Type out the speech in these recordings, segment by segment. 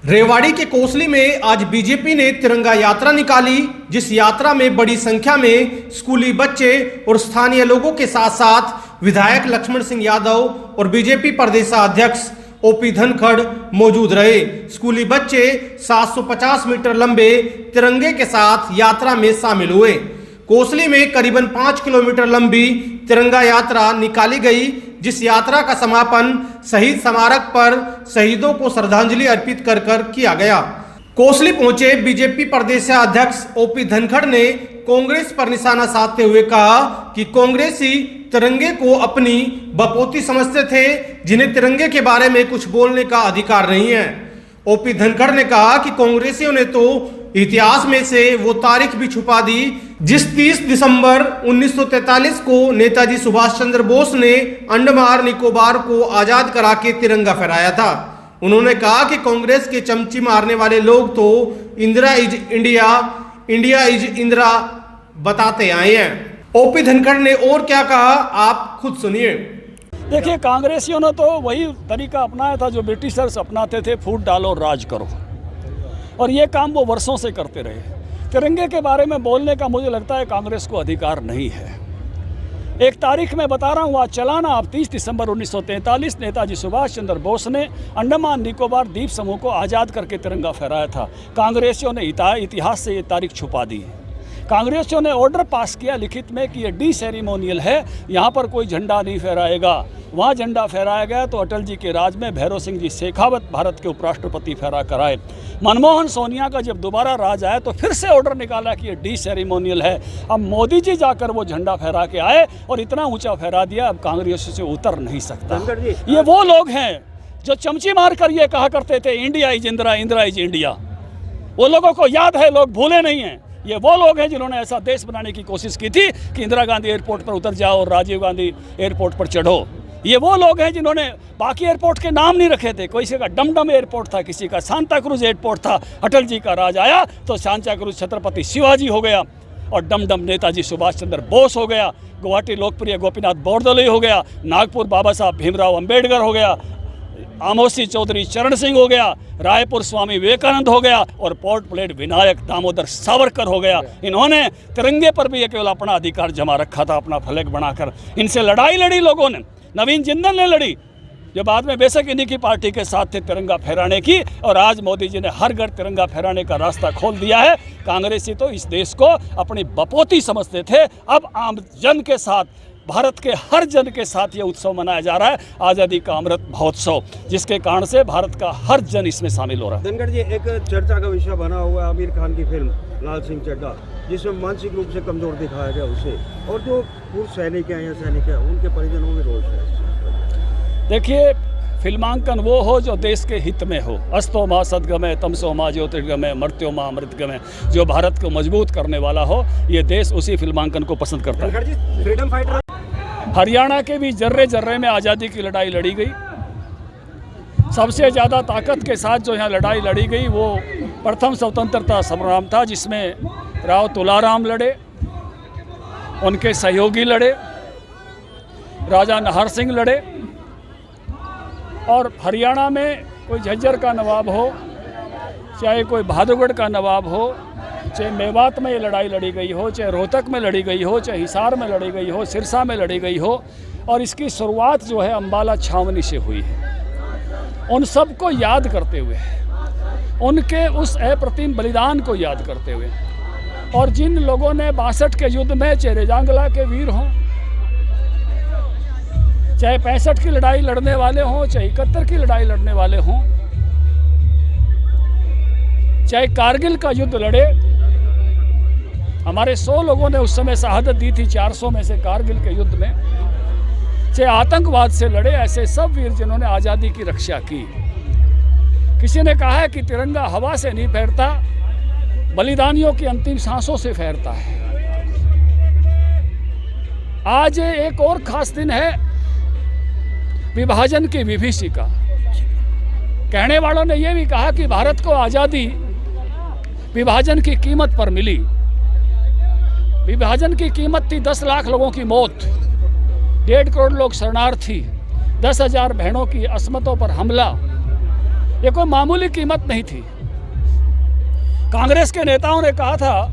रेवाड़ी के कोसली में आज बीजेपी ने तिरंगा यात्रा निकाली, जिस यात्रा में बड़ी संख्या में स्कूली बच्चे और स्थानीय लोगों के साथ साथ विधायक लक्ष्मण सिंह यादव और बीजेपी प्रदेशाध्यक्ष ओपी धनखड़ मौजूद रहे। स्कूली बच्चे 750 मीटर लंबे तिरंगे के साथ यात्रा में शामिल हुए। कोसली में करीबन 5 किलोमीटर लंबी तिरंगा यात्रा निकाली गई, जिस यात्रा का समापन शहीद स्मारक पर शहीदों को श्रद्धांजलि अर्पित कर किया गया। कोसली पहुंचे बीजेपी प्रदेशाध्यक्ष ओपी धनखड़ ने कांग्रेस पर निशाना साधते हुए कहा कि कांग्रेसी तिरंगे को अपनी बपोती समझते थे, जिन्हें तिरंगे के बारे में कुछ बोलने का अधिकार नहीं है। ओपी धनखड़ ने कहा कि कांग्रेसियों ने तो इतिहास में से वो तारीख भी छुपा दी जिस 30 दिसंबर 1943 को नेताजी सुभाष चंद्र बोस ने अंडमान निकोबार को आजाद करा के तिरंगा फहराया था। उन्होंने कहा कि कांग्रेस के चमची मारने वाले लोग तो Indira is India, India is Indira बताते आए हैं। ओपी धनखड़ ने और क्या कहा, आप खुद सुनिए। देखिए, कांग्रेसियों ने तो वही तरीका अपनाया था जो ब्रिटिशर्स अपनाते थे, फूट डालो राज करो, और ये काम वो वर्षों से करते रहे। तिरंगे के बारे में बोलने का मुझे लगता है कांग्रेस को अधिकार नहीं है। एक तारीख में बता रहा हूँ, आज चलाना आप 30 दिसंबर 1943 नेताजी सुभाष चंद्र बोस ने अंडमान निकोबार द्वीप समूह को आज़ाद करके तिरंगा फहराया था। कांग्रेसियों ने इतिहास से ये तारीख छुपा दी है। कांग्रेसियों ने ऑर्डर पास किया लिखित में कि ये डी सेरेमोनियल है, यहाँ पर कोई झंडा नहीं फहराएगा। वहाँ झंडा फहराया गया तो अटल जी के राज में भैरव सिंह जी शेखावत भारत के उपराष्ट्रपति फहरा कर आए। मनमोहन सोनिया का जब दोबारा राज आया तो फिर से ऑर्डर निकाला कि ये डी सेरेमोनियल है। अब मोदी जी जाकर वो झंडा फहरा के आए और इतना ऊंचा फहरा दिया, अब कांग्रेस से उतर नहीं सकता। ये वो लोग हैं जो चमची मार कर ये कहा करते थे India is Indira, Indira is India. वो लोगों को याद है, लोग भूले नहीं हैं। ये वो लोग हैं जिन्होंने ऐसा देश बनाने की कोशिश की थी कि इंदिरा गांधी एयरपोर्ट पर उतर जाओ और राजीव गांधी एयरपोर्ट पर चढ़ो। ये वो लोग हैं जिन्होंने बाकी एयरपोर्ट के नाम नहीं रखे थे। किसी का डमडम एयरपोर्ट था, किसी का सांता क्रूज एयरपोर्ट था। अटल जी का राज आया तो सांता क्रूज छत्रपति शिवाजी हो गया और डमडम नेताजी सुभाष चंद्र बोस हो गया। गुवाहाटी लोकप्रिय गोपीनाथ बोरदोलई हो गया। नागपुर बाबा साहब भीमराव अंबेडकर हो गया। आमोसी चौधरी चरण सिंह हो गया। रायपुर स्वामी विवेकानंद हो गया और पोर्ट ब्लेड विनायक दामोदर सावरकर हो गया। इन्होंने तिरंगे पर भी केवल अपना अधिकार जमा रखा था, अपना फ्लैग बनाकर। इनसे लड़ाई लड़ी लोगों ने, नवीन जिंदल ने लड़ी, जो बाद में बेशक इन्हीं की पार्टी के साथ थे तिरंगा फहराने की, और आज मोदी जी ने हर घर तिरंगा फहराने का रास्ता खोल दिया है। कांग्रेसी तो इस देश को अपनी बपोती समझते थे। अब आम जन के साथ, भारत के हर जन के साथ ये उत्सव मनाया जा रहा है, आज़ादी का अमृत महोत्सव, जिसके कारण से भारत का हर जन इसमें शामिल हो रहा है। धनखड़ जी, एक चर्चा का विषय बना हुआ है आमिर खान की फिल्म लाल सिंह चड्ढा, जिसमें मानसिक रूप से कमजोर दिखाया गया उसे, और जो पूर्व सैनिक हैं या सैनिक हैं उनके परिजनों में रोष है। देखिए, फिल्मांकन वो हो जो देश के हित में हो। अस्तो माँ सद्गमय, तमसो माँ ज्योतिर्गमय, मर्त्यो माँ अमृतगमय। जो भारत को मजबूत करने वाला हो, ये देश उसी फिल्मांकन को पसंद करता है। धनखड़ जी, फ्रीडम फाइटर हरियाणा के भी जर्रे जर्रे में आज़ादी की लड़ाई लड़ी गई। सबसे ज़्यादा ताकत के साथ जो यहाँ लड़ाई लड़ी गई वो प्रथम स्वतंत्रता संग्राम था, जिसमें राव तुलाराम लड़े, उनके सहयोगी लड़े, राजा नाहर सिंह लड़े, और हरियाणा में कोई झज्जर का नवाब हो, चाहे कोई बहादुरगढ़ का नवाब हो, चाहे मेवात में ये लड़ाई लड़ी गई हो, चाहे रोहतक में लड़ी गई हो, चाहे हिसार में लड़ी गई हो, सिरसा में लड़ी गई हो, और इसकी शुरुआत जो है अम्बाला छावनी से हुई है। उन सब को याद करते हुए, उनके उस अप्रतिम बलिदान को याद करते हुए, और जिन लोगों ने 62 के युद्ध में, चाहे रेजांगला के वीर हों, चाहे 65 की लड़ाई लड़ने वाले हों, चाहे 71 की लड़ाई लड़ने वाले हों, चाहे कारगिल का युद्ध लड़े, हमारे 100 लोगों ने उस समय शहादत दी थी 400 में से कारगिल के युद्ध में, चाहे आतंकवाद से लड़े, ऐसे सब वीर जिन्होंने आज़ादी की रक्षा की। किसी ने कहा है कि तिरंगा हवा से नहीं फहरता, बलिदानियों की अंतिम सांसों से फहरता है। आज एक और खास दिन है, विभाजन की विभीषिका। कहने वालों ने यह भी कहा कि भारत को आज़ादी विभाजन की कीमत पर मिली। विभाजन की कीमत थी 10 लाख लोगों की मौत, 1.5 करोड़ लोग शरणार्थी, 10,000 बहनों की अस्मतों पर हमला। ये कोई मामूली कीमत नहीं थी। कांग्रेस के नेताओं ने कहा था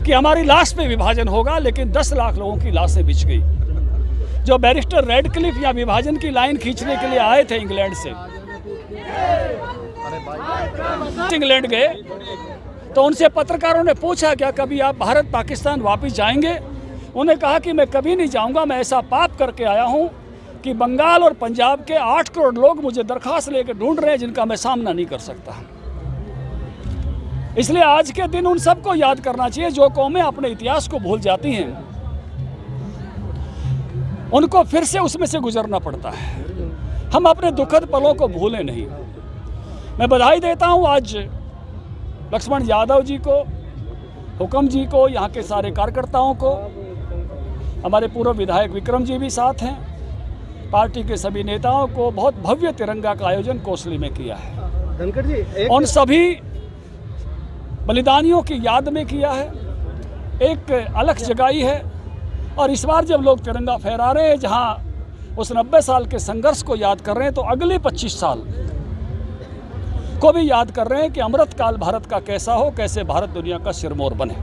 कि हमारी लाश पे विभाजन होगा, लेकिन 10 लाख लोगों की लाशें बिछ गई। जो बैरिस्टर रेडक्लिफ या विभाजन की लाइन खींचने के लिए आए थे इंग्लैंड से, इंग्लैंड गए तो उनसे पत्रकारों ने पूछा क्या कभी आप भारत पाकिस्तान वापस जाएंगे? उन्हें कहा कि मैं कभी नहीं जाऊंगा, मैं ऐसा पाप करके आया हूं कि बंगाल और पंजाब के 8 करोड़ लोग मुझे दरखास्त लेकर ढूंढ रहे हैं जिनका मैं सामना नहीं कर सकता। इसलिए आज के दिन उन सबको याद करना चाहिए जो कौमें अपने इतिहास को भूल जाती हैं, उनको फिर से उसमें से गुजरना पड़ता है। हम अपने दुखद पलों को भूलें नहीं। मैं बधाई देता हूं आज लक्ष्मण यादव जी को, हुकम जी को, यहाँ के सारे कार्यकर्ताओं को। हमारे पूर्व विधायक विक्रम जी भी साथ हैं। पार्टी के सभी नेताओं को बहुत भव्य तिरंगा का आयोजन कोसली में किया है। धनखड़ जी, उन सभी बलिदानियों की याद में किया है, एक अलख जगाई है। और इस बार जब लोग तिरंगा फहरा रहे हैं, जहाँ उस 90 साल के संघर्ष को याद कर रहे हैं, तो अगले 25 साल को भी याद कर रहे हैं कि अमृतकाल भारत का कैसा हो, कैसे भारत दुनिया का सिरमौर बने।